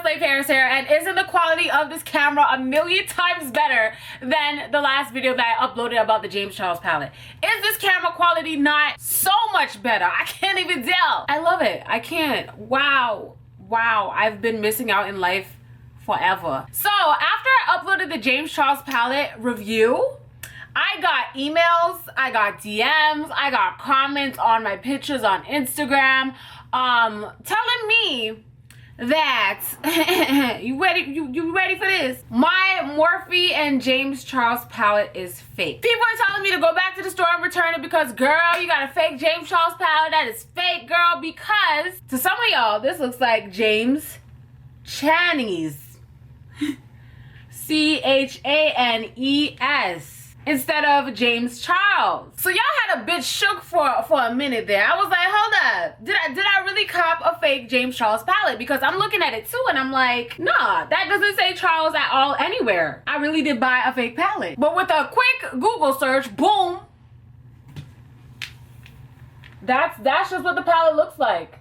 Slave Paris here, and isn't the quality of this camera a million times better than the last video that I uploaded about the James Charles palette? Is this camera quality not so much better? I can't even tell. I love it. I can't. Wow. I've been missing out in life forever. So after I uploaded the James Charles palette review, I got emails, I got DMs, I got comments on my pictures on Instagram, telling me that you ready for this? My Morphe and James Charles palette is fake. People are telling me to go back to the store and return it because, girl, you got a fake James Charles palette. That is fake, girl, because to some of y'all, this looks like James Chanes. Chanes. Instead of James Charles. So y'all had a bit shook for a minute there. I was like, hold up. Did I really cop a fake James Charles palette? Because I'm looking at it too and I'm like, nah, that doesn't say Charles at all anywhere. I really did buy a fake palette. But with a quick Google search, boom. That's just what the palette looks like.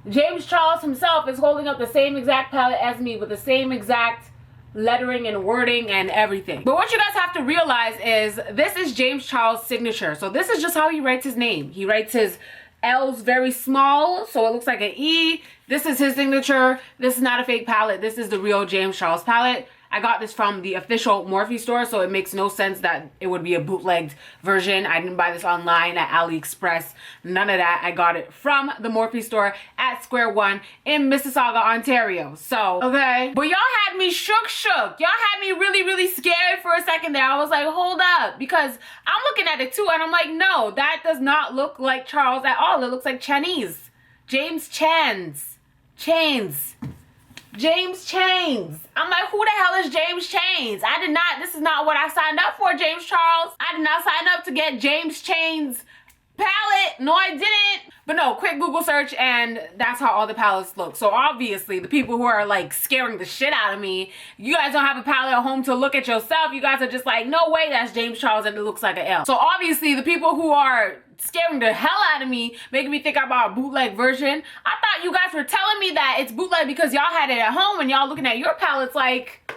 James Charles himself is holding up the same exact palette as me with the same exact lettering and wording and everything. But what you guys have to realize is this is James Charles' signature. So this is just how he writes his name. He writes his L's very small, so it looks like an E. This is his signature. This is not a fake palette. This is the real James Charles palette. I got this from the official Morphe store, so it makes no sense that it would be a bootlegged version. I didn't buy this online at AliExpress. None of that. I got it from the Morphe store at Square One in Mississauga, Ontario. So, okay. But y'all had me shook. Y'all had me really scared for a second there. I was like, hold up. Because I'm looking at it too, and I'm like, no, that does not look like Charles at all. It looks like Chinese. James Chanes. James Chanes. I'm like, who the hell is James Chanes? This is not what I signed up for, James Charles. I did not sign up to get James Chanes palette. No, I didn't. But no, quick Google search and that's how all the palettes look. So obviously the people who are like scaring the shit out of me, you guys don't have a palette at home to look at yourself. You guys are just like, no way, that's James Charles and it looks like an L. So obviously the people who are scaring the hell out of me, making me think about a bootleg version, I thought you guys were telling me that it's bootleg because y'all had it at home and y'all looking at your palettes like,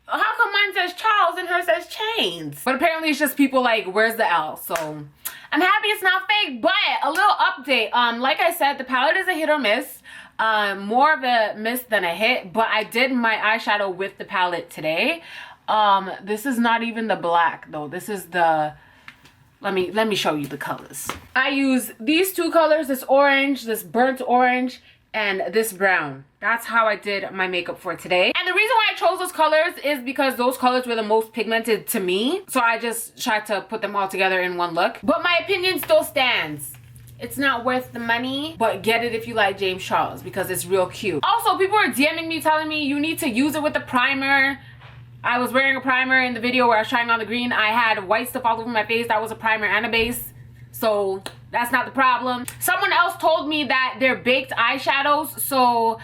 how come mine says Charles and hers says Chanes? But apparently it's just people like, where's the L? So I'm happy it's not fake, but a little update. Like I said, the palette is a hit or miss. More of a miss than a hit, but I did my eyeshadow with the palette today. This is not even the black though. This is the, let me show you the colors. I use these two colors, this orange, this burnt orange, and this brown. That's how I did my makeup for today. And the reason why I chose those colors is because those colors were the most pigmented to me. So I just tried to put them all together in one look. But my opinion still stands. It's not worth the money, but get it if you like James Charles because it's real cute. Also, people are DMing me telling me you need to use it with the primer. I was wearing a primer in the video where I was trying on the green. I had white stuff all over my face. That was a primer and a base. So that's not the problem. Someone else told me that they're baked eyeshadows, so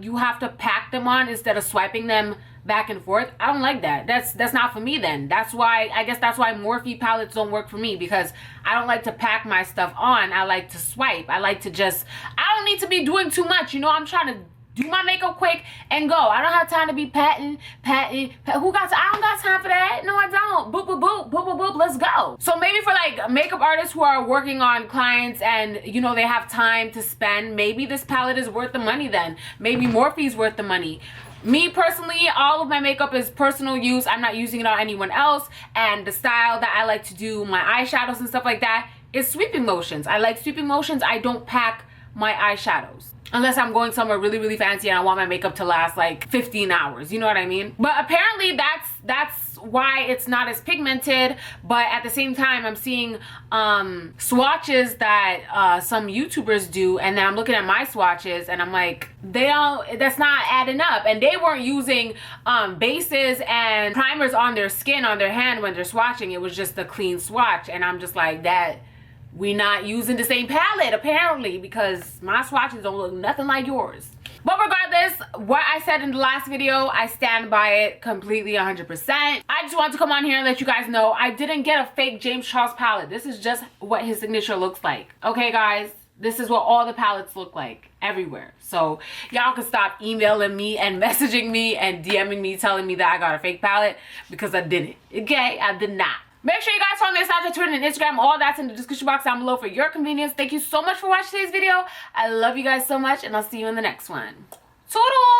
you have to pack them on instead of swiping them back and forth. I don't like that. That's not for me then. That's why, I guess that's why Morphe palettes don't work for me, because I don't like to pack my stuff on. I like to swipe. I like to just, I don't need to be doing too much. You know, I'm trying to do my makeup quick and go. I don't have time to be patting. Who got time? I don't got time for that. No, I don't. Boop, boop, boop, boop, boop, boop. Let's go. So maybe for like makeup artists who are working on clients and, you know, they have time to spend, maybe this palette is worth the money then. Maybe Morphe's worth the money. Me personally, all of my makeup is personal use. I'm not using it on anyone else. And the style that I like to do my eyeshadows and stuff like that is sweeping motions. I like sweeping motions. I don't pack my eyeshadows unless I'm going somewhere really fancy and I want my makeup to last like 15 hours, you know what I mean? But apparently that's why it's not as pigmented. But at the same time, I'm seeing swatches that some YouTubers do, and then I'm looking at my swatches and I'm like, that's not adding up. And they weren't using bases and primers on their skin, on their hand when they're swatching. It was just a clean swatch, and I'm just like, that we not using the same palette apparently, because my swatches don't look nothing like yours. But regardless, what I said in the last video, I stand by it completely 100%. I just want to come on here and let you guys know I didn't get a fake James Charles palette. This is just what his signature looks like. Okay, guys? This is what all the palettes look like everywhere. So y'all can stop emailing me and messaging me and DMing me telling me that I got a fake palette, because I didn't. Okay, I did not. Make sure you guys follow me on Snapchat, Twitter, and Instagram. All that's in the description box down below for your convenience. Thank you so much for watching today's video. I love you guys so much, and I'll see you in the next one. Toodles!